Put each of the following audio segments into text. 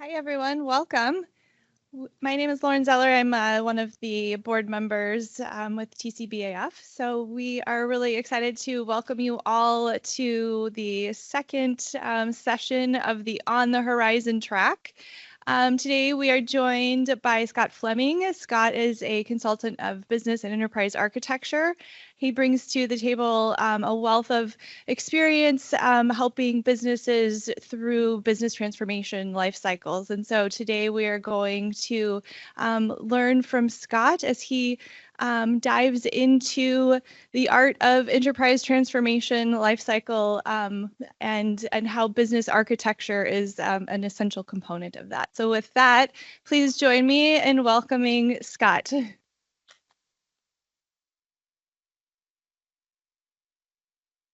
Hi, everyone. Welcome. My name is Lauren Zeller. I'm one of the board members with TCBAF. So we are really excited to welcome you all to the second session of the On the Horizon track. Today we are joined by Scott Fleming. Scott is a consultant of business and enterprise architecture. He brings to the table a wealth of experience helping businesses through business transformation life cycles. And so today we are going to learn from Scott as he dives into the art of enterprise transformation lifecycle and how business architecture is an essential component of that. So with that, please join me in welcoming Scott.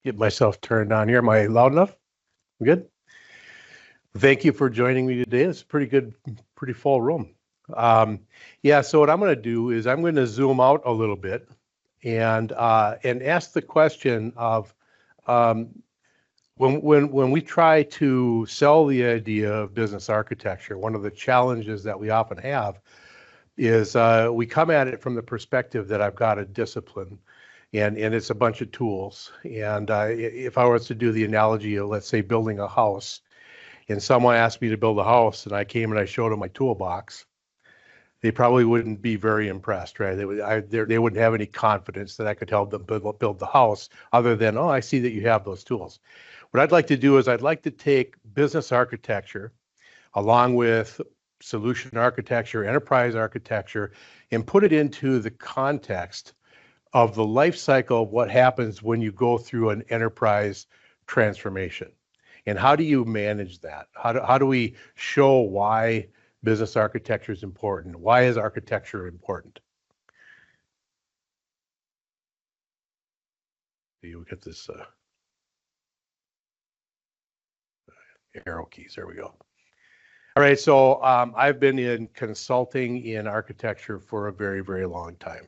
Get myself turned on here. Am I loud enough? Good. Thank you for joining me today. It's a pretty full room. Yeah, so what I'm going to do is I'm going to zoom out a little bit and ask the question of when we try to sell the idea of business architecture, one of the challenges that we often have is we come at it from the perspective that I've got a discipline. And it's a bunch of tools. And if I was to do the analogy of, let's say, building a house, and someone asked me to build a house, and I came and I showed them my toolbox, they probably wouldn't be very impressed, right? They wouldn't have any confidence that I could help them build the house, other than, oh, I see that you have those tools. What I'd like to do is I'd like to take business architecture, along with solution architecture, enterprise architecture, and put it into the context of the life cycle of what happens when you go through an enterprise transformation. And how do you manage that? How do we show why business architecture is important? Why is architecture important? You get this arrow keys. There we go. All right, so I've been in consulting in architecture for a very, very long time.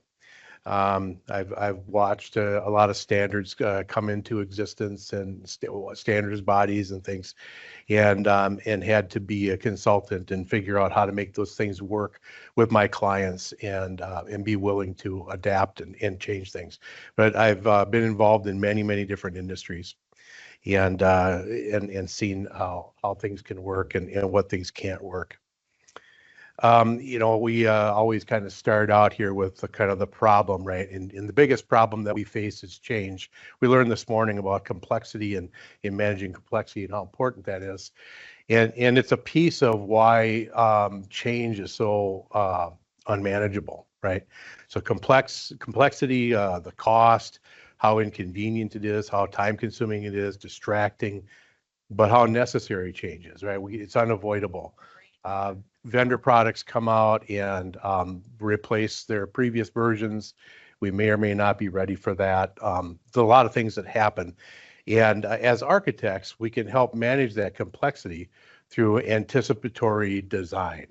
I've watched a lot of standards come into existence and standards bodies and things, and had to be a consultant and figure out how to make those things work with my clients and be willing to adapt and change things. But I've been involved in many different industries, and seen how things can work and what things can't work. We always kind of start out here with the problem, right? And the biggest problem that we face is change. We learned this morning about complexity and in managing complexity and how important that is. And it's a piece of why change is so unmanageable, right? So complexity, the cost, how inconvenient it is, how time consuming it is, distracting, but how necessary change is, right? It's unavoidable. Vendor products come out and replace their previous versions. We may or may not be ready for that. There's a lot of things that happen. And as architects, we can help manage that complexity through anticipatory design,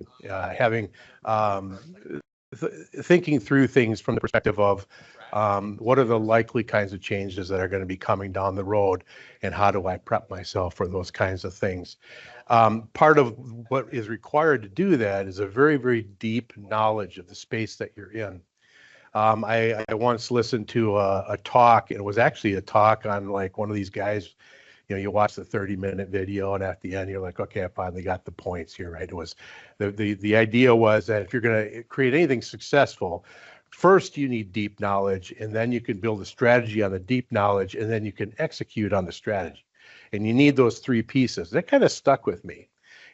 thinking through things from the perspective of what are the likely kinds of changes that are going to be coming down the road, and how do I prep myself for those kinds of things? Part of what is required to do that is a very deep knowledge of the space that you're in. I once listened to a talk, and it was actually a talk on like one of these guys. You watch the 30-minute video, and at the end you're like, okay, I finally got the points here, right? It was the idea was that if you're going to create anything successful, first you need deep knowledge, and then you can build a strategy on the deep knowledge, and then you can execute on the strategy. And you need those three pieces. That kind of stuck with me.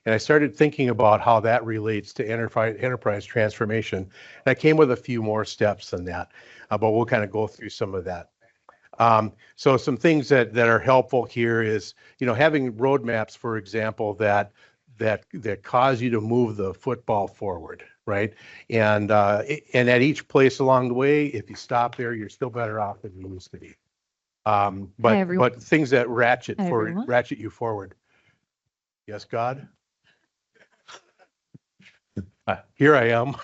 And I started thinking about how that relates to enterprise transformation. And I came with a few more steps than that, but we'll kind of go through some of that. So some things that are helpful here is, having roadmaps, for example, that cause you to move the football forward, right? And at each place along the way, if you stop there, you're still better off than you used to be. But things that ratchet you forward. Yes, God. Here I am.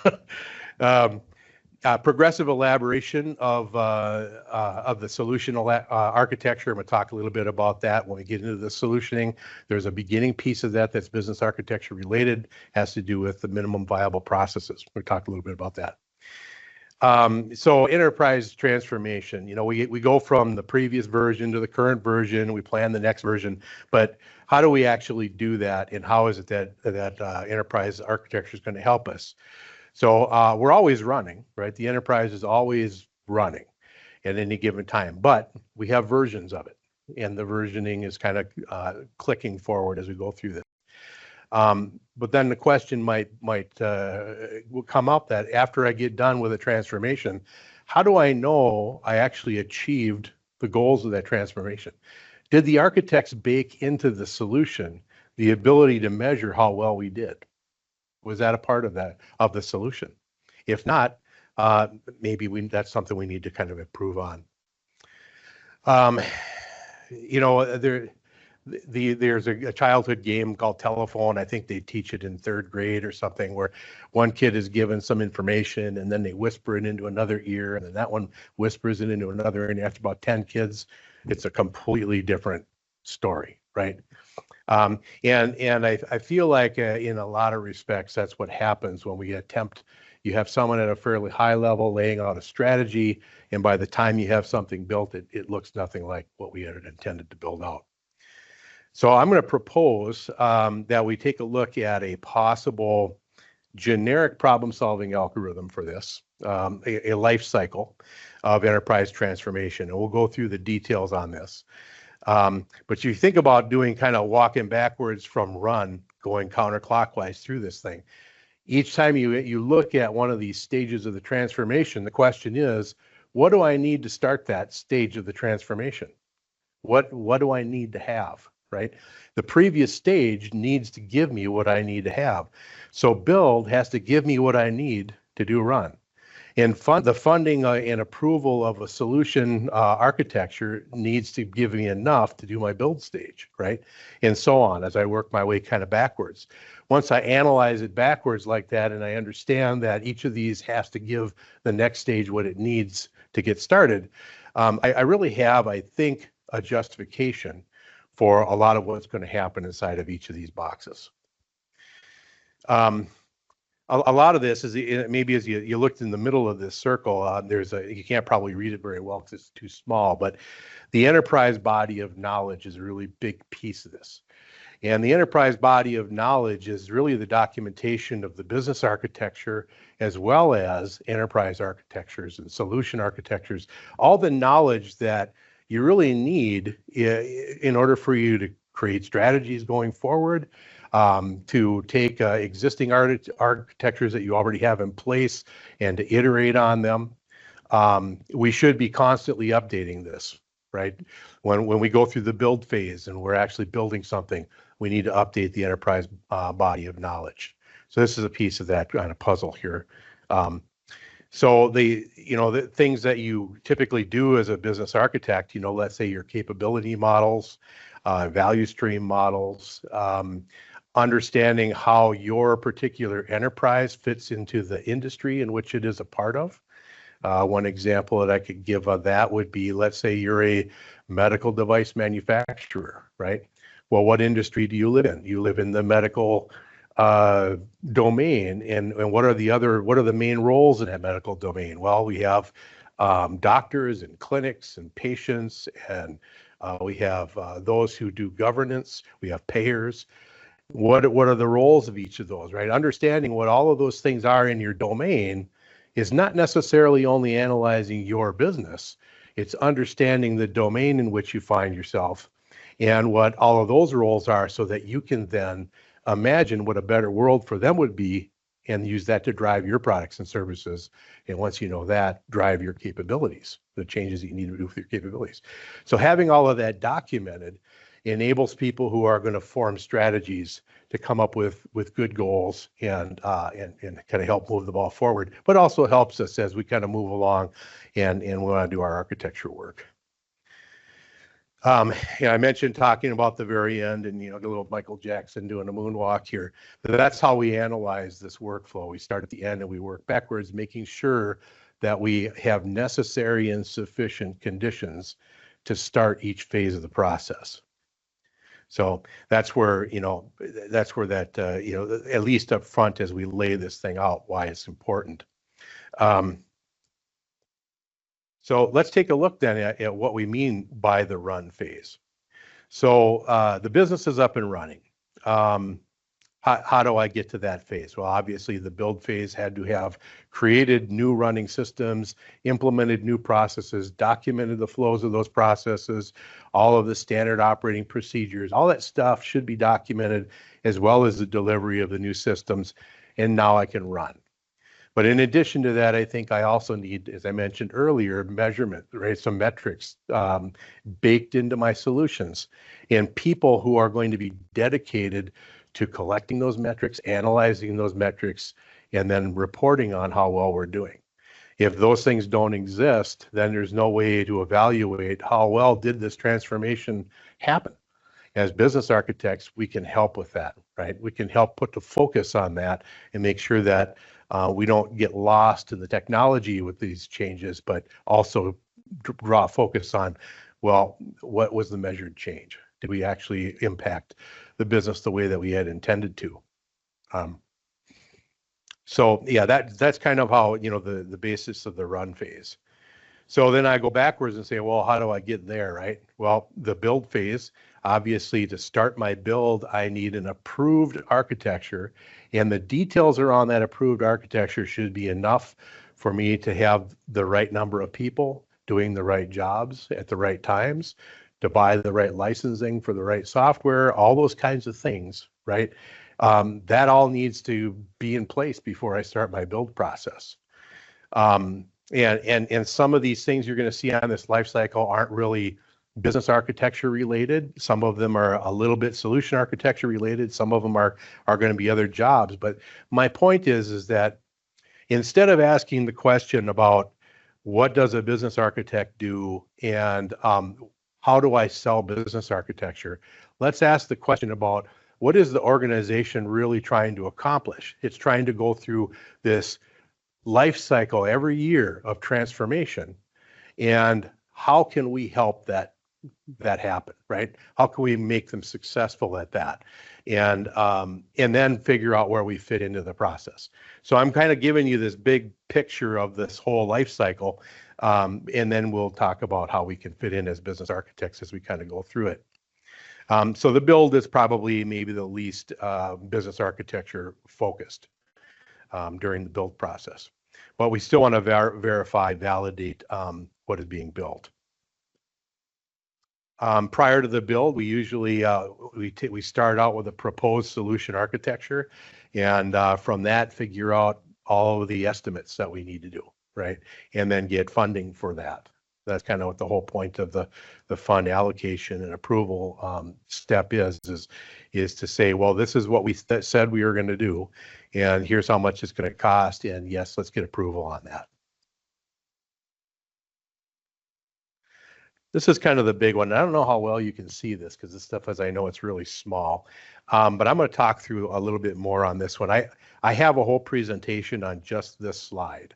Progressive elaboration of the solution architecture. I'm going to talk a little bit about that when we get into the solutioning. There's a beginning piece of that that's business architecture related, has to do with the minimum viable processes. We'll talk a little bit about that. So enterprise transformation, we go from the previous version to the current version, we plan the next version, but how do we actually do that, and how is it that enterprise architecture is going to help us? So we're always running, right? The enterprise is always running at any given time, but we have versions of it, and the versioning is kind of clicking forward as we go through this. But then the question will come up that after I get done with a transformation, how do I know I actually achieved the goals of that transformation? Did the architects bake into the solution the ability to measure how well we did? Was that a part of the solution? If not, maybe that's something we need to kind of improve on. There's a childhood game called telephone. I think they teach it in 3rd grade or something, where one kid is given some information and then they whisper it into another ear, and then that one whispers it into another, and after about 10 kids, it's a completely different story, right? And I feel like in a lot of respects, that's what happens when we attempt. You have someone at a fairly high level laying out a strategy, and by the time you have something built, it looks nothing like what we had intended to build out. So I'm going to propose that we take a look at a possible generic problem-solving algorithm for this, a life cycle of enterprise transformation, and we'll go through the details on this. But you think about doing kind of walking backwards from run, going counterclockwise through this thing. Each time you look at one of these stages of the transformation, the question is, what do I need to start that stage of the transformation? What do I need to have, right? The previous stage needs to give me what I need to have. So build has to give me what I need to do run. And the funding and approval of a solution architecture needs to give me enough to do my build stage, right? And so on, as I work my way kind of backwards. Once I analyze it backwards like that, and I understand that each of these has to give the next stage what it needs to get started, I really have, I think, a justification for a lot of what's going to happen inside of each of these boxes. A lot of this is maybe as you looked in the middle of this circle, you can't probably read it very well because it's too small, but the enterprise body of knowledge is a really big piece of this. And the enterprise body of knowledge is really the documentation of the business architecture, as well as enterprise architectures and solution architectures, all the knowledge that you really need in order for you to create strategies going forward, to take existing architectures that you already have in place and to iterate on them. We should be constantly updating this, right? When we go through the build phase and we're actually building something, we need to update the enterprise body of knowledge. So this is a piece of that kind of puzzle here. So the things that you typically do as a business architect, let's say your capability models, value stream models, understanding how your particular enterprise fits into the industry in which it is a part of. One example that I could give of that would be, let's say you're a medical device manufacturer, right? Well, what industry do you live in? You live in the medical domain, and what are the main roles in that medical domain? Well, we have doctors and clinics and patients, and we have those who do governance. We have payers. What are the roles of each of those, right? Understanding what all of those things are in your domain is not necessarily only analyzing your business. It's understanding the domain in which you find yourself and what all of those roles are, so that you can then imagine what a better world for them would be and use that to drive your products and services. And once you know that, drive your capabilities, the changes that you need to do with your capabilities. So having all of that documented enables people who are going to form strategies to come up with good goals and kind of help move the ball forward, but also helps us as we kind of move along and we want to do our architecture work. I mentioned talking about the very end and, the little Michael Jackson doing a moonwalk here. But that's how we analyze this workflow. We start at the end and we work backwards, making sure that we have necessary and sufficient conditions to start each phase of the process. So that's where, that, at least up front as we lay this thing out, why it's important. So let's take a look then at what we mean by the run phase. So the business is up and running. How do I get to that phase? Well, obviously the build phase had to have created new running systems, implemented new processes, documented the flows of those processes, all of the standard operating procedures, all that stuff should be documented, as well as the delivery of the new systems. And now I can run. But in addition to that, I think I also need, as I mentioned earlier, measurement, right? Some metrics baked into my solutions, and people who are going to be dedicated to collecting those metrics, analyzing those metrics, and then reporting on how well we're doing. If those things don't exist, then there's no way to evaluate how well did this transformation happen. As business architects, we can help with that, right? We can help put the focus on that and make sure that we don't get lost in the technology with these changes, but also draw focus on, well, what was the measured change? Did we actually impact the business the way that we had intended to? So yeah, that's kind of how, the basis of the run phase. So then I go backwards and say, well, how do I get there, right? Well, the build phase, obviously to start my build, I need an approved architecture, and the details around that approved architecture should be enough for me to have the right number of people doing the right jobs at the right times, to buy the right licensing for the right software, all those kinds of things, right? That all needs to be in place before I start my build process. And some of these things you're going to see on this life cycle aren't really business architecture related. Some of them are a little bit solution architecture related. Some of them are going to be other jobs. But my point is that instead of asking the question about what does a business architect do and how do I sell business architecture, let's ask the question about what is the organization really trying to accomplish? It's trying to go through this life cycle every year of transformation, and how can we help that happen, right? How can we make them successful at that, and then figure out where we fit into the process. So I'm kind of giving you this big picture of this whole life cycle, and then we'll talk about how we can fit in as business architects as we kind of go through it. So the build is probably maybe the least business architecture focused during the build process, but we still want to verify, validate what is being built. Prior to the build, we usually we start out with a proposed solution architecture, and from that figure out all of the estimates that we need to do, right? And then get funding for that. That's kind of what the whole point of the fund allocation and approval step is to say, well, this is what we said we were going to do, and here's how much it's going to cost, and yes, let's get approval on that. This is kind of the big one. I don't know how well you can see this because this stuff, as I know, it's really small, but I'm going to talk through a little bit more on this one. I have a whole presentation on just this slide,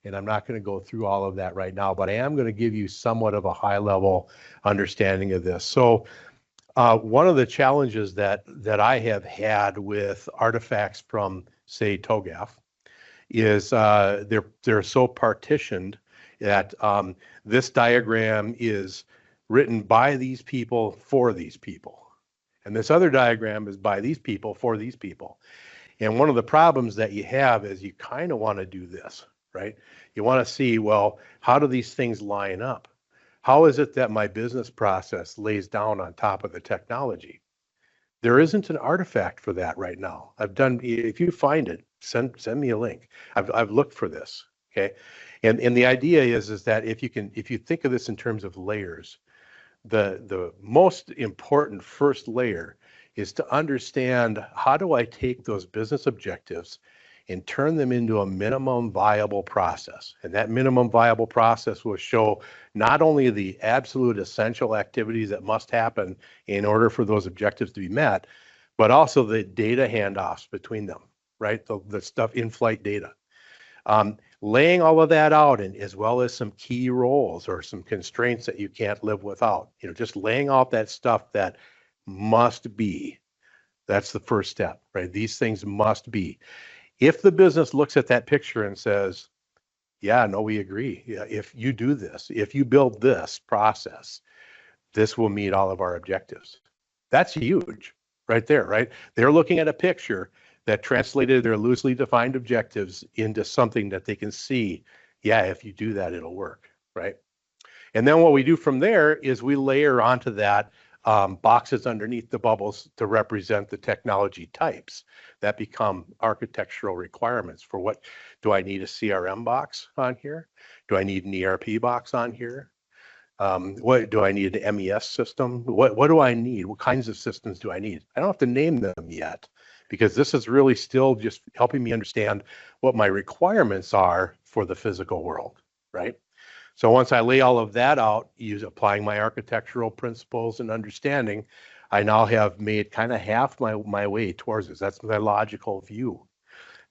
and I'm not going to go through all of that right now, but I am going to give you somewhat of a high-level understanding of this. So one of the challenges that I have had with artifacts from, say, TOGAF is they're so partitioned that this diagram is written by these people for these people, and this other diagram is by these people for these people. And one of the problems that you have is you kind of want to do this, right? You want to see, well, how do these things line up? How is it that my business process lays down on top of the technology? There isn't an artifact for that right now. If you find it, send me a link. I've looked for this, okay? And the idea is that if you think of this in terms of layers, the most important first layer is to understand, how do I take those business objectives and turn them into a minimum viable process? And that minimum viable process will show not only the absolute essential activities that must happen in order for those objectives to be met, but also the data handoffs between them, right? The stuff, in-flight data. Laying all of that out, and as well as some key roles or some constraints that you can't live without, just laying out that stuff that must be. That's the first step, right? These things must be. If the business looks at that picture and says, yeah, no, we agree. Yeah, if you do this, if you build this process, this will meet all of our objectives. That's huge right there, right? They're looking at a picture that translated their loosely defined objectives into something that they can see. Yeah, if you do that, it'll work, right? And then what we do from there is we layer onto that boxes underneath the bubbles to represent the technology types that become architectural requirements for what do I need a CRM box on here? Do I need an ERP box on here? What do I need an MES system? What do I need? What kinds of systems do I need? I don't have to name them yet because this is really still just helping me understand what my requirements are for the physical world, right? So once I lay all of that out, applying my architectural principles and understanding, I now have made kind of half my way towards this. That's my logical view.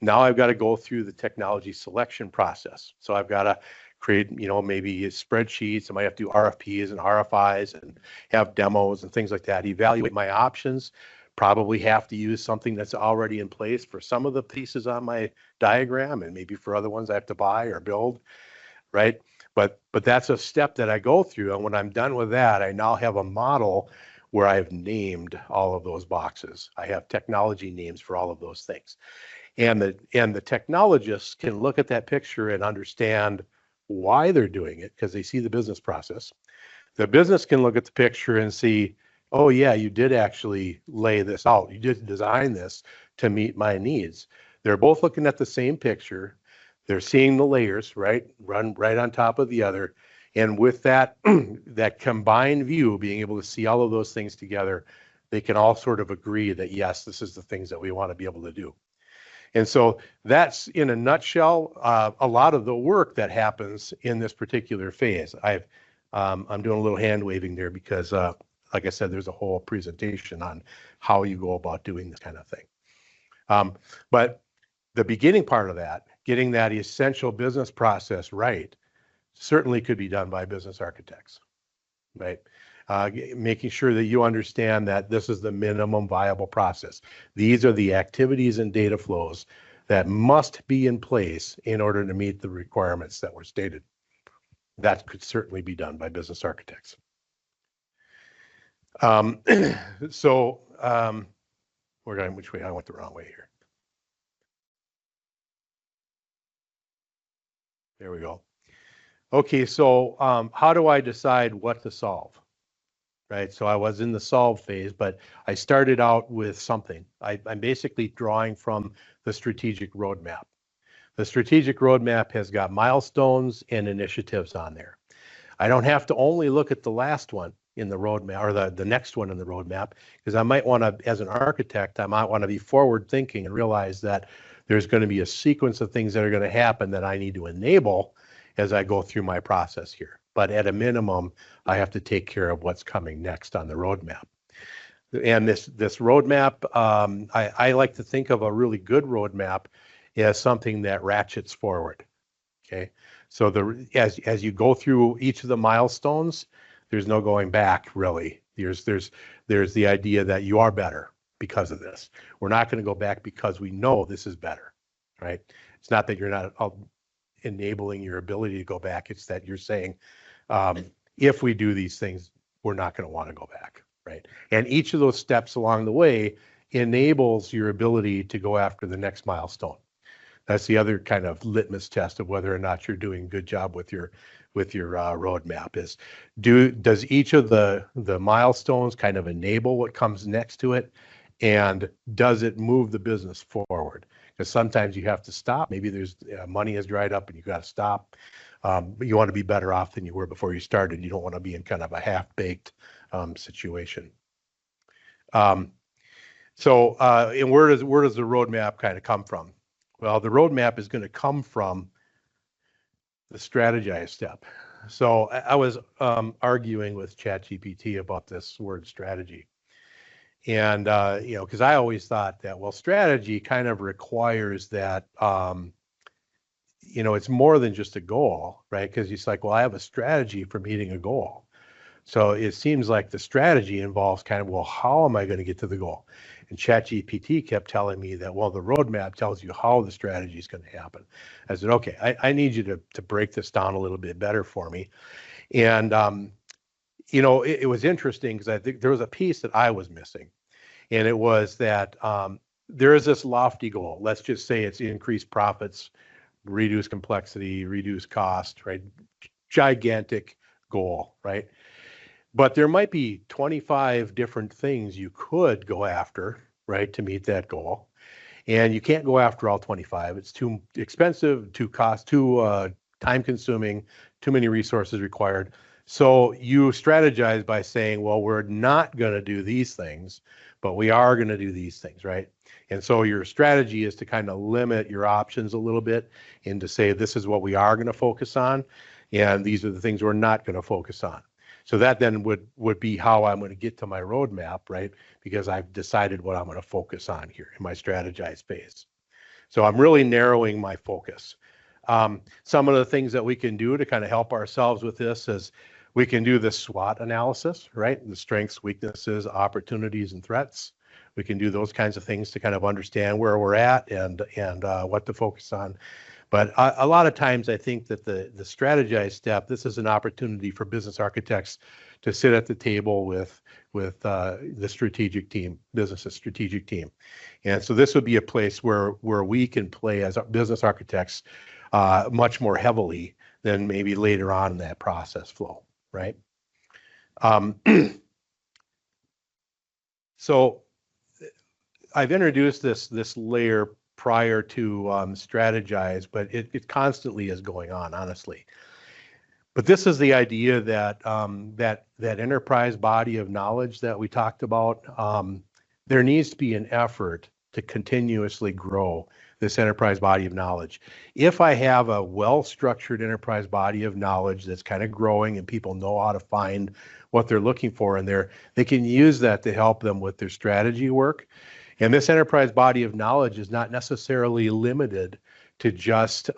Now I've got to go through the technology selection process. So I've got to create, maybe spreadsheets. I might have to do RFPs and RFIs and have demos and things like that. Evaluate my options. Probably have to use something that's already in place for some of the pieces on my diagram, and maybe for other ones I have to buy or build, right? But that's a step that I go through. And when I'm done with that, I now have a model where I've named all of those boxes. I have technology names for all of those things. And the technologists can look at that picture and understand why they're doing it because they see the business process. The business can look at the picture and see, oh yeah, you did actually lay this out. You did design this to meet my needs. They're both looking at the same picture. They're seeing the layers, right? Run right on top of the other. And with that, that combined view, being able to see all of those things together, they can all sort of agree that, yes, this is the things that we want to be able to do. And so that's, in a nutshell, a lot of the work that happens in this particular phase. I'm doing a little hand waving there because, like I said, there's a whole presentation on how you go about doing this kind of thing. But the beginning part of that, getting that essential business process right, certainly could be done by business architects, right? Making sure that you understand that this is the minimum viable process. These are the activities and data flows that must be in place in order to meet the requirements that were stated. That could certainly be done by business architects. We're going which way? I went the wrong way here. There we go. Okay, so how do I decide what to solve? Right, so I was in the solve phase, but I started out with something. I'm basically drawing from the strategic roadmap. The strategic roadmap has got milestones and initiatives on there. I don't have to only look at the last one in the roadmap or the next one in the roadmap, because I might want to, as an architect, I might want to be forward thinking and realize that there's going to be a sequence of things that are going to happen that I need to enable as I go through my process here. But at a minimum, I have to take care of what's coming next on the roadmap. And this roadmap, I like to think of a really good roadmap as something that ratchets forward. Okay, so as you go through each of the milestones, there's no going back really. There's the idea that you are better because of this. We're not going to go back because we know this is better, right? It's not that you're not enabling your ability to go back. It's that you're saying, if we do these things, we're not going to want to go back, right? And each of those steps along the way enables your ability to go after the next milestone. That's the other kind of litmus test of whether or not you're doing a good job with your roadmap is, does each of the milestones kind of enable what comes next to it, and does it move the business forward? Because sometimes you have to stop. Maybe there's money has dried up and you got to stop. But you want to be better off than you were before you started. You don't want to be in kind of a half-baked situation. And where does the roadmap kind of come from? Well, the roadmap is going to come from the strategize step. So I was arguing with ChatGPT about this word strategy. And, because I always thought that, well, strategy kind of requires that it's more than just a goal, right? Because it's like, well, I have a strategy for meeting a goal. So it seems like the strategy involves kind of, well, how am I going to get to the goal? And ChatGPT kept telling me that, well, the roadmap tells you how the strategy is going to happen. I said, okay, I need you to break this down a little bit better for me. And, it was interesting because I think there was a piece that I was missing. And it was that there is this lofty goal. Let's just say it's increase profits, reduce complexity, reduce cost, right? Gigantic goal, right? But there might be 25 different things you could go after, right, to meet that goal. And you can't go after all 25. It's too expensive, too time consuming, too many resources required. So you strategize by saying, well, we're not going to do these things, but we are going to do these things, right? And so your strategy is to kind of limit your options a little bit and to say, this is what we are going to focus on, and these are the things we're not going to focus on. So that then would be how I'm going to get to my roadmap, right? Because I've decided what I'm going to focus on here in my strategized phase. So I'm really narrowing my focus. Some of the things that we can do to kind of help ourselves with this is we can do the SWOT analysis, right? The strengths, weaknesses, opportunities, and threats. We can do those kinds of things to kind of understand where we're at and what to focus on. But a lot of times I think that the strategized step, this is an opportunity for business architects to sit at the table with the strategic team, business's strategic team. And so this would be a place where we can play as business architects much more heavily than maybe later on in that process flow, right? So I've introduced this layer prior to strategize, but it constantly is going on, honestly. But this is the idea that that enterprise body of knowledge that we talked about. There needs to be an effort to continuously grow this enterprise body of knowledge. If I have a well-structured enterprise body of knowledge that's kind of growing and people know how to find what they're looking for in there, they can use that to help them with their strategy work. And this enterprise body of knowledge is not necessarily limited to just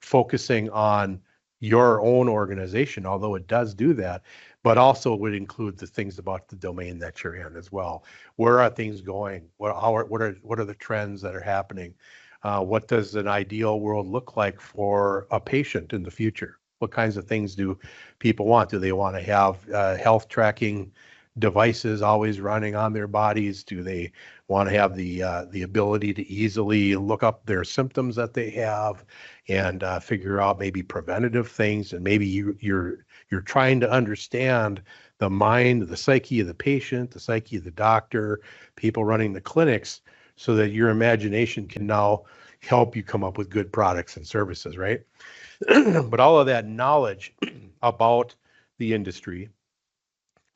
focusing on your own organization, although it does do that, but also would include the things about the domain that you're in as well. Where are things going? What are the trends that are happening? What does an ideal world look like for a patient in the future? What kinds of things do people want? Do they want to have health tracking devices always running on their bodies? Do they want to have the ability to easily look up their symptoms that they have and figure out maybe preventative things? And maybe you're trying to understand the mind, the psyche of the patient, the psyche of the doctor, people running the clinics, so that your imagination can now help you come up with good products and services, right? But all of that knowledge about the industry,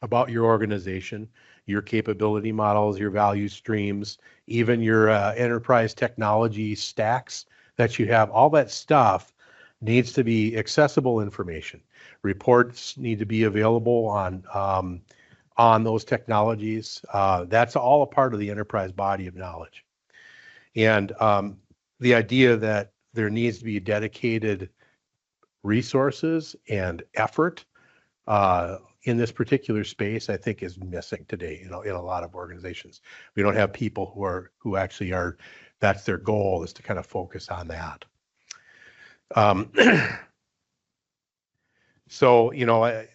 about your organization, your capability models, your value streams, even your enterprise technology stacks that you have, all that stuff needs to be accessible information. Reports need to be available on those technologies. That's all a part of the enterprise body of knowledge. And the idea that there needs to be dedicated resources and effort in this particular space, I think, is missing today, in a lot of organizations. We don't have people who actually are, that's their goal, is to kind of focus on that. So,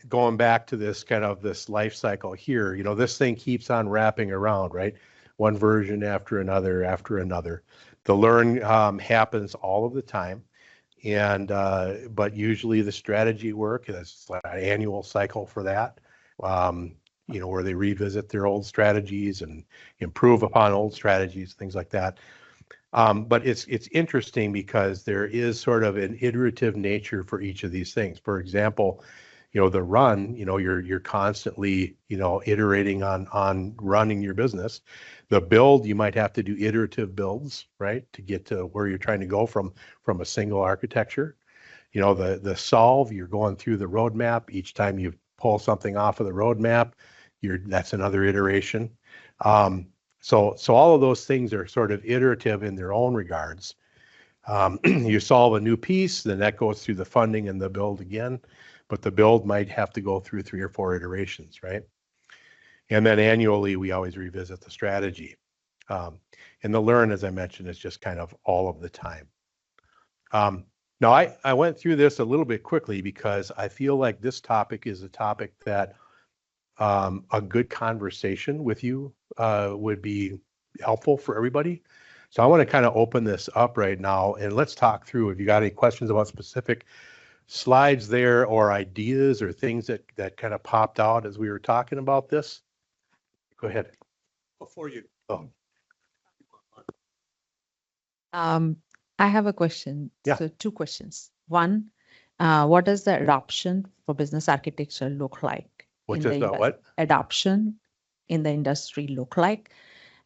going back to this kind of this life cycle here, this thing keeps on wrapping around, right? One version after another after another. The learn happens all of the time. And but usually the strategy work is like an annual cycle for that, where they revisit their old strategies and improve upon old strategies, things like that. But it's interesting because there is sort of an iterative nature for each of these things. For example, the run, you're constantly, iterating on running your business. The build, you might have to do iterative builds, right, to get to where you're trying to go from a single architecture. The solve, you're going through the roadmap. Each time you pull something off of the roadmap, that's another iteration. So all of those things are sort of iterative in their own regards. You solve a new piece, then that goes through the funding and the build again, but the build might have to go through 3 or 4 iterations, right? And then annually, we always revisit the strategy. And the learn, as I mentioned, is just kind of all of the time. Now, I went through this a little bit quickly because I feel like this topic is a topic that a good conversation with you would be helpful for everybody. So I want to kind of open this up right now and let's talk through. If you got any questions about specific slides there or ideas or things that kind of popped out as we were talking about this, go ahead. Before you. Oh. I have a question. Yeah. So 2 questions. One, what does the adoption for business architecture look like? What in does the what? Adoption in the industry look like?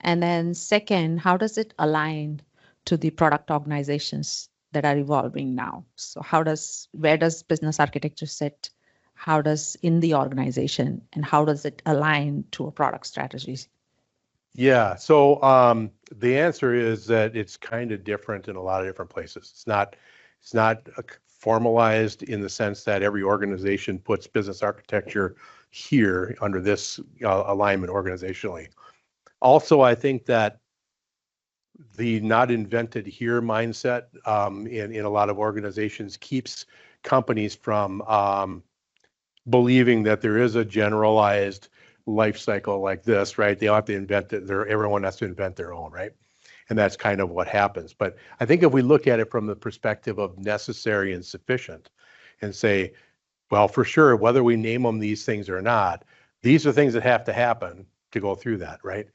And then second, how does it align to the product organizations that are evolving now? So where does business architecture sit? How does in the organization and how does it align to a product strategy? Yeah, so the answer is that it's kind of different in a lot of different places. It's not formalized in the sense that every organization puts business architecture here under this alignment organizationally. Also, I think that the not invented here mindset in a lot of organizations keeps companies from believing that there is a generalized life cycle like this, right? They all have to invent it. Everyone has to invent their own, right? And that's kind of what happens. But I think if we look at it from the perspective of necessary and sufficient and say, well, for sure, whether we name them these things or not, these are things that have to happen to go through that, right?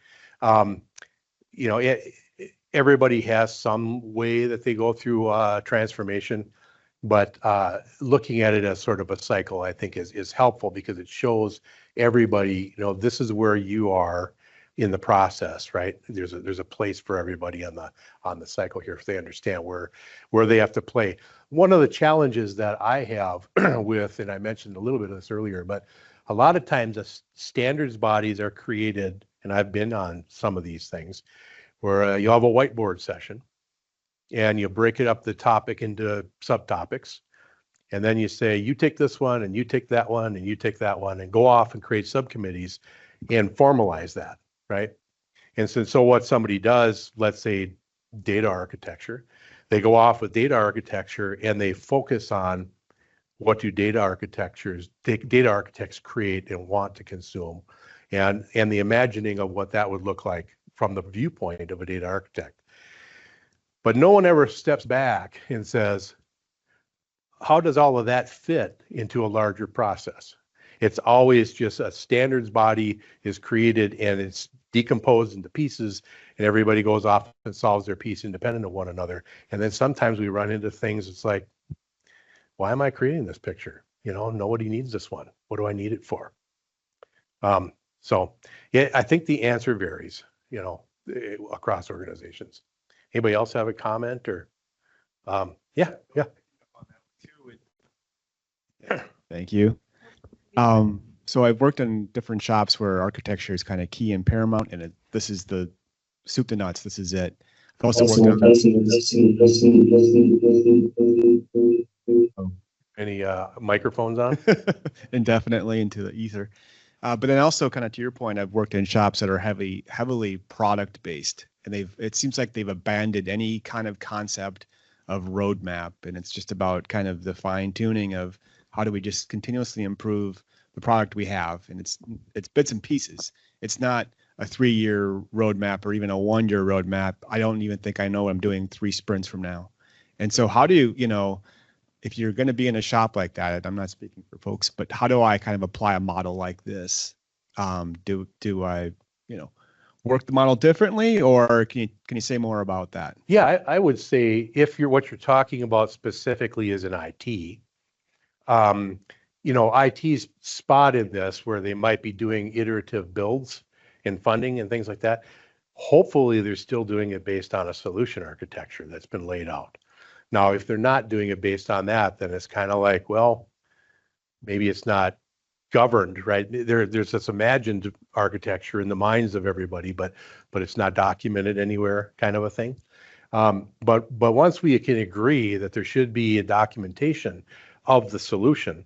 Everybody has some way that they go through transformation, but looking at it as sort of a cycle, I think is helpful because it shows everybody, this is where you are in the process, right? There's a place for everybody on the cycle here if they understand where they have to play. One of the challenges that I have with, and I mentioned a little bit of this earlier, but a lot of times the standards bodies are created, and I've been on some of these things, where you have a whiteboard session and you break it up the topic into subtopics. And then you say, you take this one and you take that one and you take that one and go off and create subcommittees and formalize that, right? And so what somebody does, let's say data architecture, they go off with data architecture and they focus on what do data architects create and want to consume, and the imagining of what that would look like from the viewpoint of a data architect. But no one ever steps back and says, how does all of that fit into a larger process? It's always just a standards body is created and it's decomposed into pieces and everybody goes off and solves their piece independent of one another. And then sometimes we run into things, it's like, why am I creating this picture? Nobody needs this one. What do I need it for? So yeah, I think the answer varies, across organizations. Anybody else have a comment or, yeah. Thank you. So I've worked in different shops where architecture is kind of key and paramount, and this is the soup to nuts. This is it. I've also worked on any microphones on? indefinitely into the ether. But then also kind of to your point, I've worked in shops that are heavily product based, and it seems like they've abandoned any kind of concept of roadmap, and it's just about kind of the fine tuning of how do we just continuously improve the product we have, and it's bits and pieces. It's not a 3-year roadmap or even a 1-year roadmap. I don't even think I know what I'm doing 3 sprints from now. And so how do you, if you're going to be in a shop like that, I'm not speaking for folks, but how do I kind of apply a model like this? Do I, work the model differently, or can you say more about that? Yeah, I would say if what you're talking about specifically is in IT, IT's spotted this where they might be doing iterative builds and funding and things like that. Hopefully they're still doing it based on a solution architecture that's been laid out. Now, if they're not doing it based on that, then it's kind of like, well, maybe it's not governed, right? There's this imagined architecture in the minds of everybody, but it's not documented anywhere, kind of a thing. But once we can agree that there should be a documentation of the solution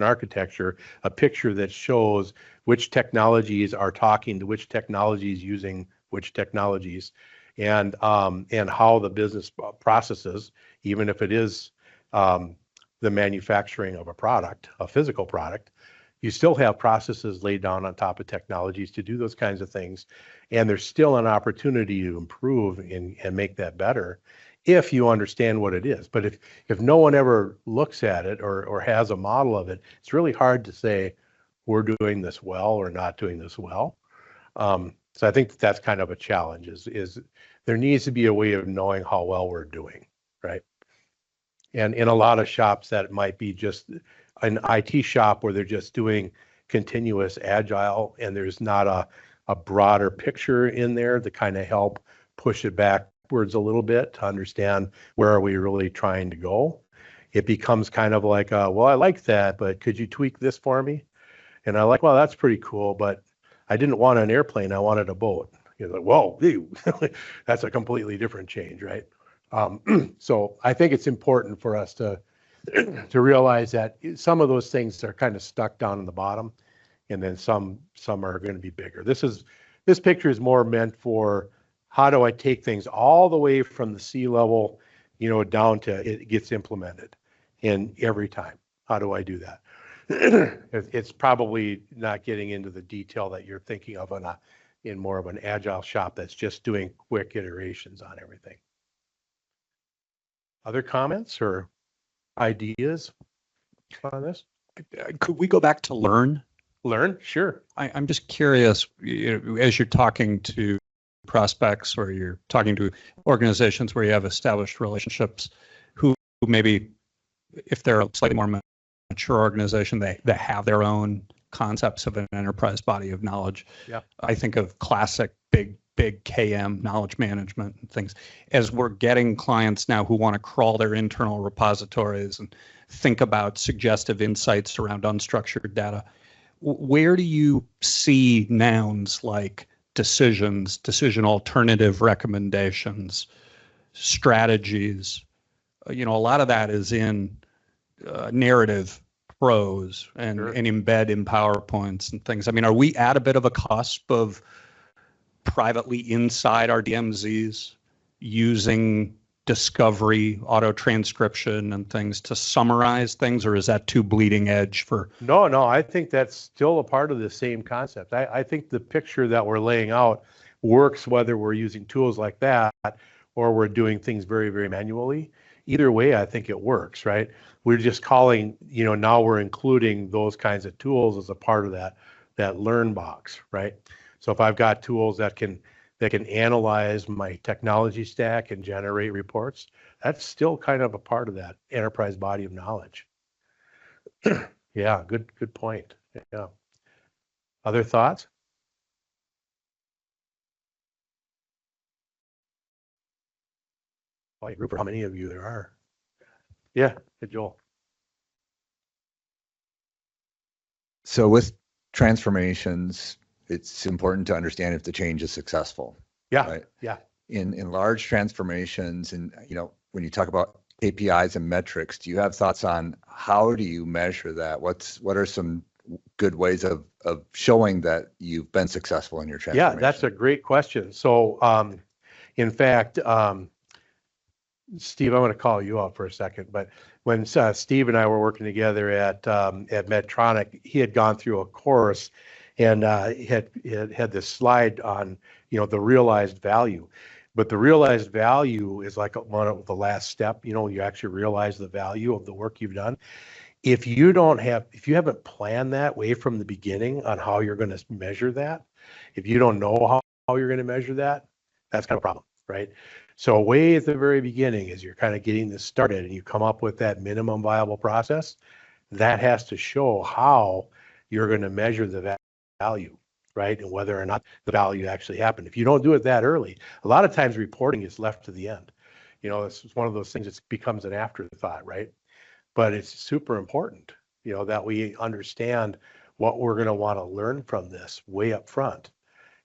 architecture, a picture that shows which technologies are talking to which technologies using which technologies, and how the business processes, even if it is the manufacturing of a product, a physical product, you still have processes laid down on top of technologies to do those kinds of things. And there's still an opportunity to improve and make that better if you understand what it is. But if no one ever looks at it or has a model of it, it's really hard to say we're doing this well or not doing this well. So I think that's kind of a challenge, is there needs to be a way of knowing how well we're doing, right? And in a lot of shops, that might be just an IT shop where they're just doing continuous agile, and there's not a broader picture in there to kind of help push it backwards a little bit to understand where are we really trying to go. It becomes kind of like, well, I like that, but could you tweak this for me? And I like, well, that's pretty cool, but I didn't want an airplane, I wanted a boat. You're like, whoa, ew. That's a completely different change, right? So I think it's important for us to realize that some of those things are kind of stuck down in the bottom, and then some are going to be bigger. This picture is more meant for how do I take things all the way from the sea level, down to it gets implemented, and every time, how do I do that? It's probably not getting into the detail that you're thinking of in more of an agile shop that's just doing quick iterations on everything. Other comments or ideas on this? Could we go back to learn? Learn? Sure. I'm just curious, as you're talking to prospects or you're talking to organizations where you have established relationships, who maybe, if they're a slightly more mature organization, they have their own concepts of an enterprise body of knowledge. Yeah. I think of classic big KM knowledge management and things. As we're getting clients now who want to crawl their internal repositories and think about suggestive insights around unstructured data, where do you see nouns like decisions, decision alternative recommendations, strategies? A lot of that is in narrative prose and embed in PowerPoints and things. I mean, are we at a bit of a cusp of privately inside our DMZs using discovery, auto transcription and things to summarize things, or is that too bleeding edge for? No, I think that's still a part of the same concept. I think the picture that we're laying out works whether we're using tools like that or we're doing things very, very manually. Either way, I think it works, right? We're just calling, now we're including those kinds of tools as a part of that learn box, right? So if I've got tools that can analyze my technology stack and generate reports, that's still kind of a part of that enterprise body of knowledge. Yeah, good point. Yeah. Other thoughts? Oh, group, or how many of you there are? Yeah, Joel. So with transformations, it's important to understand if the change is successful. Yeah, right? Yeah. In large transformations, and when you talk about KPIs and metrics, do you have thoughts on how do you measure that? What are some good ways of showing that you've been successful in your transformation? Yeah, that's a great question. So, in fact, Steve, I'm going to call you out for a second, but when Steve and I were working together at Medtronic, he had gone through a course and had this slide on, the realized value. But the realized value is like one of the last step, you actually realize the value of the work you've done. If you haven't planned that way from the beginning on how you're going to measure that, if you don't know how you're going to measure that, that's kind of a problem, right? So way at the very beginning, as you're kind of getting this started and you come up with that minimum viable process, that has to show how you're going to measure the value, right? And whether or not the value actually happened. If you don't do it that early, a lot of times reporting is left to the end. It's one of those things that becomes an afterthought, right? But it's super important, that we understand what we're going to want to learn from this way up front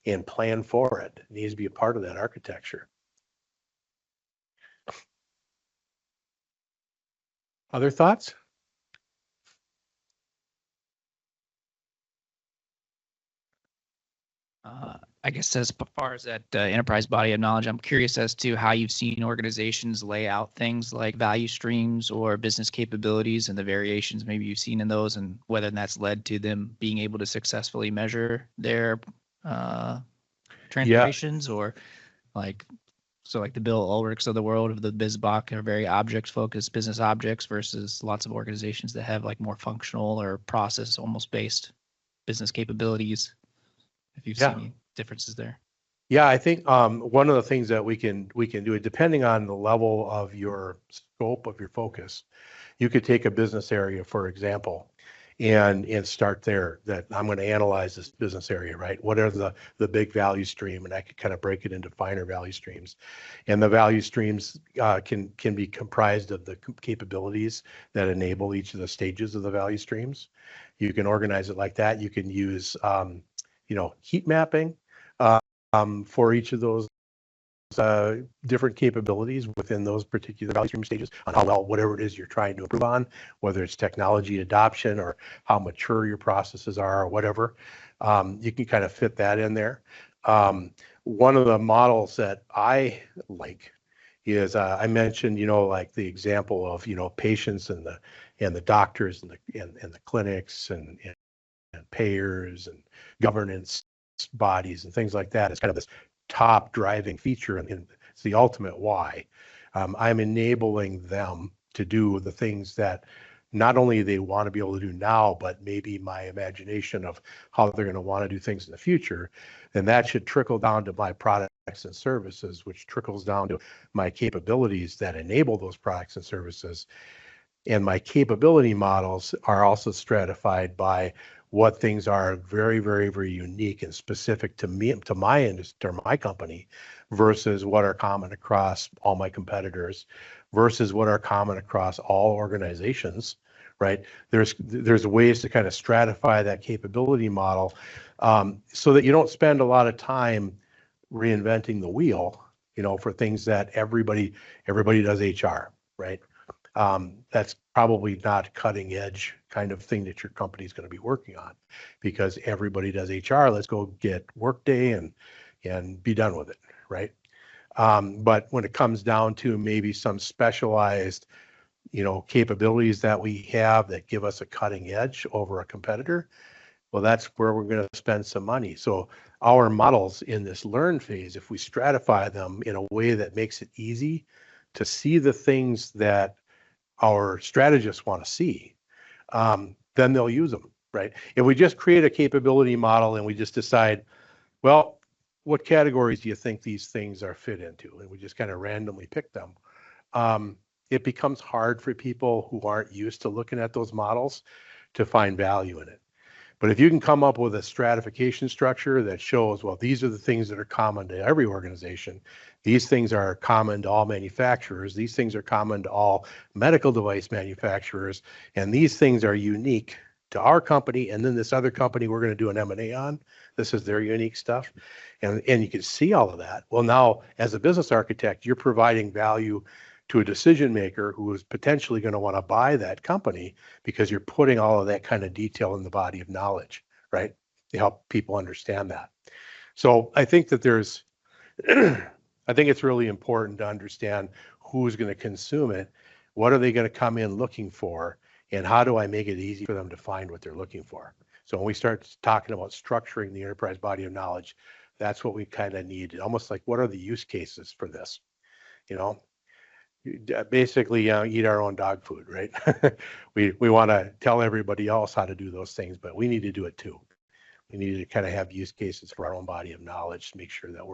and plan for it. It needs to be a part of that architecture. Other thoughts? I guess as far as that enterprise body of knowledge, I'm curious as to how you've seen organizations lay out things like value streams or business capabilities and the variations maybe you've seen in those, and whether that's led to them being able to successfully measure their transformations, or like, so like the Bill Ulrichs of the world of the BizBach are very object focused business objects versus lots of organizations that have like more functional or process almost based business capabilities. If you've seen any differences there. Yeah, I think one of the things that we can do it depending on the level of your scope of your focus. You could take a business area, for example, and start there. That I'm going to analyze this business area, right? What are the big value stream, and I could kind of break it into finer value streams. And the value streams can be comprised of the capabilities that enable each of the stages of the value streams. You can organize it like that. You can use heat mapping for each of those different capabilities within those particular value stream stages on how well whatever it is you're trying to improve on, whether it's technology adoption or how mature your processes are or whatever. You can kind of fit that in there. One of the models that I like is I mentioned, like the example of, patients and the doctors and the clinics and payers and governance bodies and things like that. It's kind of this top driving feature, and it's the ultimate why. I'm enabling them to do the things that not only they want to be able to do now, but maybe my imagination of how they're going to want to do things in the future. And that should trickle down to my products and services, which trickles down to my capabilities that enable those products and services. And my capability models are also stratified by what things are very, very, very unique and specific to me, to my industry, or my company, versus what are common across all my competitors, versus what are common across all organizations, right? There's ways to kind of stratify that capability model so that you don't spend a lot of time reinventing the wheel, for things that everybody does HR, right? That's probably not cutting edge kind of thing that your company is going to be working on, because everybody does HR. Let's go get Workday and be done with it, right? But when it comes down to maybe some specialized, capabilities that we have that give us a cutting edge over a competitor, well, that's where we're going to spend some money. So our models in this learn phase, if we stratify them in a way that makes it easy to see the things that our strategists want to see, then they'll use them, right? If we just create a capability model and we just decide, well, what categories do you think these things are fit into? And we just kind of randomly pick them. It becomes hard for people who aren't used to looking at those models to find value in it. But if you can come up with a stratification structure that shows, well, these are the things that are common to every organization. These things are common to all manufacturers. These things are common to all medical device manufacturers. And these things are unique to our company. And then this other company we're going to do an M&A on. This is their unique stuff. And you can see all of that. Well, now, as a business architect, you're providing value to a decision maker who is potentially going to want to buy that company, because you're putting all of that kind of detail in the body of knowledge, right? To help people understand that. So I think that I think it's really important to understand who's going to consume it, what are they going to come in looking for, and how do I make it easy for them to find what they're looking for. So when we start talking about structuring the enterprise body of knowledge, that's what we kind of need. Almost like, what are the use cases for this? Basically eat our own dog food, right? we want to tell everybody else how to do those things, but we need to do it too. We need to kind of have use cases for our own body of knowledge to make sure that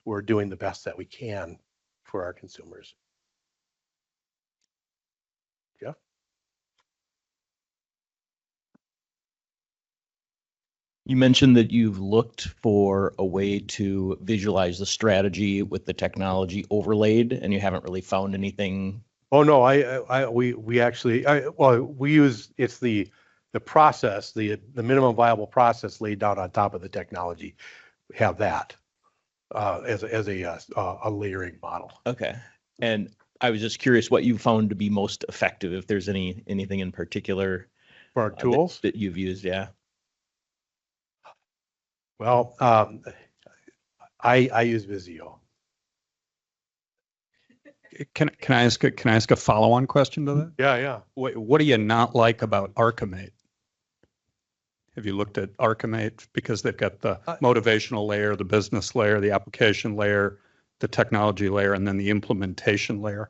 we're doing the best that we can for our consumers. Jeff? You mentioned that you've looked for a way to visualize the strategy with the technology overlaid, and you haven't really found anything. Oh no, we actually we use, it's the process, the minimum viable process laid down on top of the technology. We have that as a layering model. Okay, and I was just curious what you found to be most effective, if there's anything in particular For our tools? that you've used. Yeah. Well, I use Visio. Can I ask a follow-on question to that? Yeah. What do you not like about Archimate? Have you looked at Archimate? Because they've got the motivational layer, the business layer, the application layer, the technology layer, and then the implementation layer.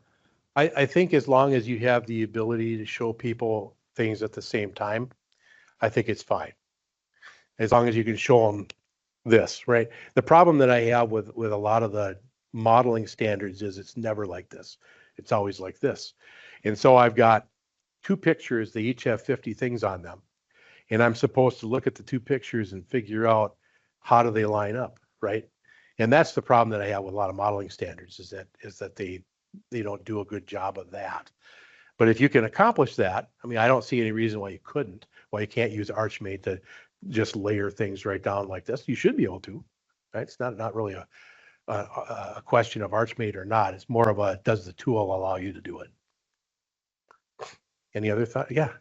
I think as long as you have the ability to show people things at the same time, I think it's fine. As long as you can show them this, right? The problem that I have with a lot of the modeling standards is it's never like this. It's always like this. And so I've got 2 pictures, they each have 50 things on them. And I'm supposed to look at the 2 pictures and figure out how do they line up, right? And that's the problem that I have with a lot of modeling standards is that they don't do a good job of that. But if you can accomplish that, I mean, I don't see any reason why you couldn't, why you can't use Archimate to just layer things right down like this. You should be able to, right? It's not really a question of Archimate or not. It's more of a, does the tool allow you to do it? Any other thought? Yeah.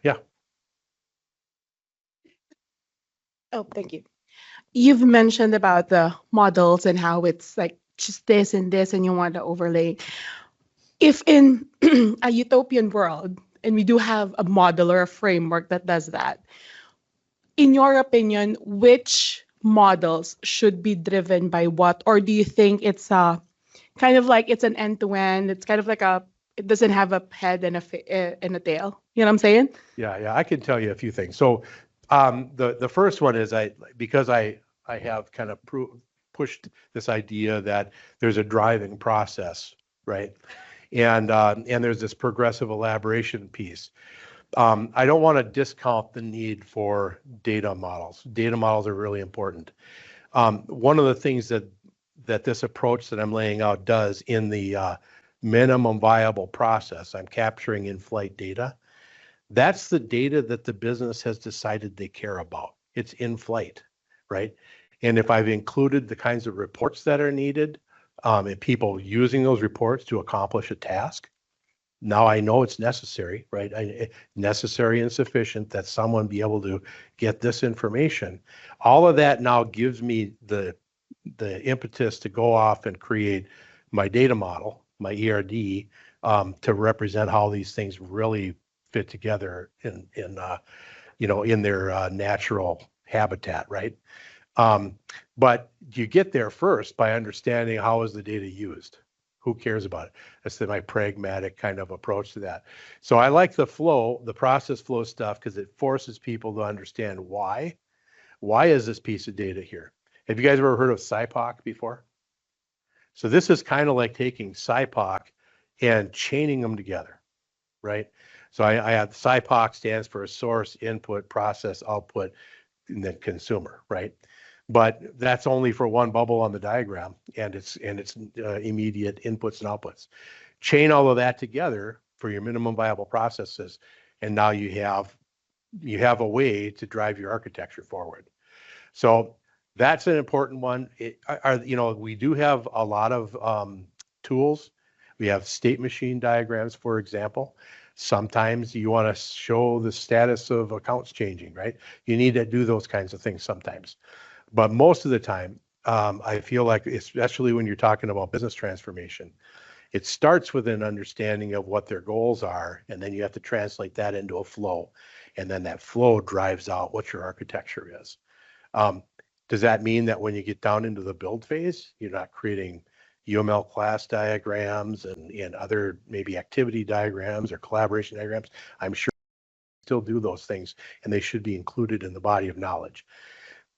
Oh, thank you. You've mentioned about the models and how it's like just this and this, and you want to overlay. If in a utopian world, and we do have a model or a framework that does that, in your opinion, which models should be driven by what? Or do you think it's a kind of like it's an end-to-end, it's kind of like it doesn't have a head and a tail? You know what I'm saying? Yeah, I can tell you a few things. So the first one is because I have kind of pushed this idea that there's a driving process, right? And there's this progressive elaboration piece. I don't want to discount the need for data models. Data models are really important. One of the things that this approach that I'm laying out does in the minimum viable process, I'm capturing in-flight data. That's the data that the business has decided they care about. It's in flight, right? And if I've included the kinds of reports that are needed, and people using those reports to accomplish a task, now I know it's necessary, right? Necessary and sufficient that someone be able to get this information. All of that now gives me the impetus to go off and create my data model, my ERD, to represent how these things really fit together in their natural habitat, right? But you get there first by understanding how is the data used. Who cares about it? That's my pragmatic kind of approach to that. So I like the process flow stuff because it forces people to understand why. Why is this piece of data here? Have you guys ever heard of SIPOC before? So this is kind of like taking SIPOC and chaining them together, right? So I have SIPOC stands for source, input, process, output, and then consumer, right? But that's only for one bubble on the diagram, and it's immediate inputs and outputs. Chain all of that together for your minimum viable processes, and now you have a way to drive your architecture forward. So that's an important one. We do have a lot of tools. We have state machine diagrams, for example. Sometimes you want to show the status of accounts changing, right? You need to do those kinds of things sometimes. But most of the time, I feel like, especially when you're talking about business transformation, it starts with an understanding of what their goals are, and then you have to translate that into a flow. And then that flow drives out what your architecture is. Does that mean that when you get down into the build phase, you're not creating UML class diagrams and other maybe activity diagrams or collaboration diagrams? I'm sure you still do those things, and they should be included in the body of knowledge.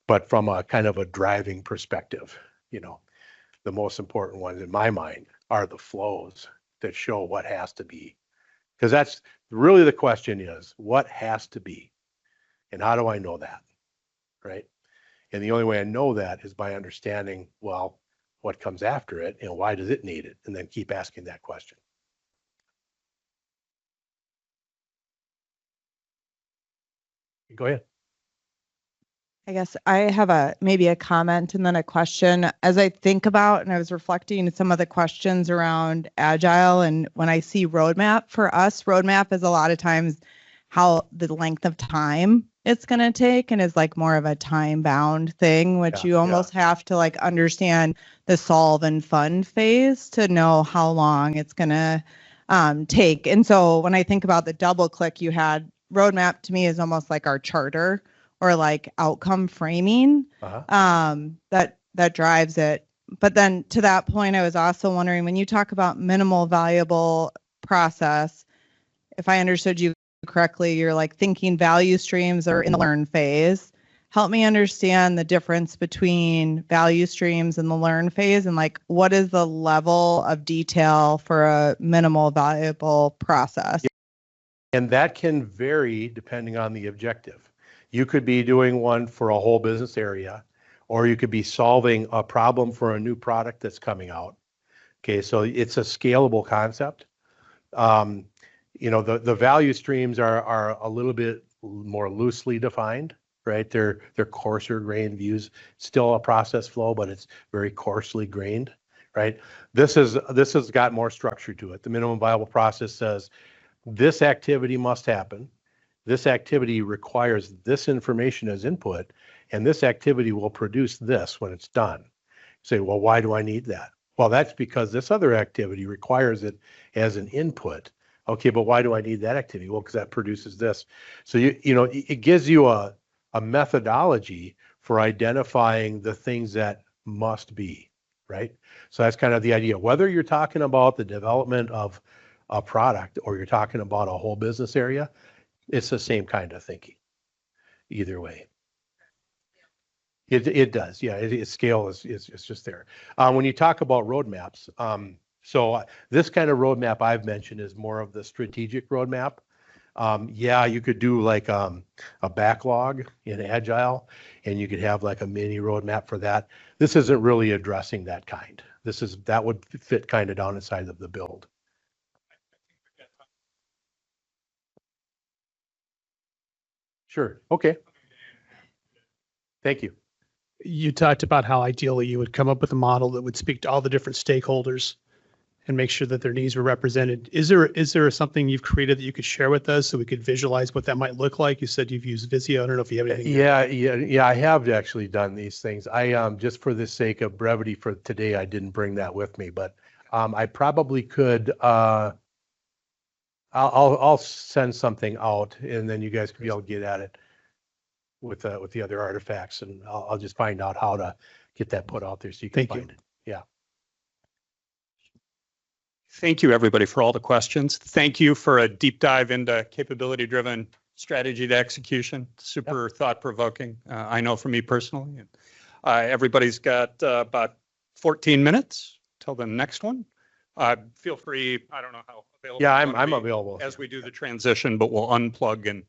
But from a kind of a driving perspective, the most important ones in my mind are the flows that show what has to be. Because that's really the question is, what has to be? And how do I know that, right? And the only way I know that is by understanding, well, what comes after it and why does it need it? And then keep asking that question. Go ahead. I guess I have maybe a comment and then a question. As I think about, and I was reflecting some of the questions around agile, and when I see roadmap, for us, roadmap is a lot of times how the length of time it's going to take, and is like more of a time bound thing, which you almost have to like understand the solve and fund phase to know how long it's going to take. And so when I think about the double click you had, roadmap to me is almost like our charter or like outcome framing that drives it. But then to that point, I was also wondering, when you talk about minimal valuable process, if I understood you correctly, you're like thinking value streams are in the learn phase. Help me understand the difference between value streams and the learn phase, and like what is the level of detail for a minimal valuable process? And that can vary depending on the objective. You could be doing one for a whole business area, or you could be solving a problem for a new product that's coming out. Okay, so it's a scalable concept. You know, the value streams are a little bit more loosely defined, right? They're coarser grained views, still a process flow, but it's very coarsely grained, right? This has got more structure to it. The minimum viable process says this activity must happen. This activity requires this information as input, and this activity will produce this when it's done. You say, well, why do I need that? Well, that's because this other activity requires it as an input. Okay, but why do I need that activity? Well, because that produces this. So you know, it gives you a methodology for identifying the things that must be, right? So that's kind of the idea. Whether you're talking about the development of a product or you're talking about a whole business area, it's the same kind of thinking, either way. It does, yeah. Its scale is just there. When you talk about roadmaps, so this kind of roadmap I've mentioned is more of the strategic roadmap. Yeah, you could do like a backlog in Agile, and you could have like a mini roadmap for that. This isn't really addressing that kind. That would fit kind of down inside of the build. Sure. Okay. Thank you. You talked about how ideally you would come up with a model that would speak to all the different stakeholders and make sure that their needs were represented. Is there something you've created that you could share with us so we could visualize what that might look like? You said you've used Visio. I don't know if you have anything. Yeah. I have actually done these things. I just for the sake of brevity for today, I didn't bring that with me, but I probably could. I'll send something out, and then you guys can be able to get at it with the other artifacts, and I'll just find out how to get that put out there so you can find it. Yeah. Thank you, everybody, for all the questions. Thank you for a deep dive into capability-driven strategy to execution. Super thought-provoking. I know for me personally. Everybody's got about 14 minutes till the next one. Feel free. I don't know how available. Yeah, I'm available as we do the transition, but we'll unplug and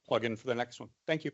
plug in for the next one. Thank you.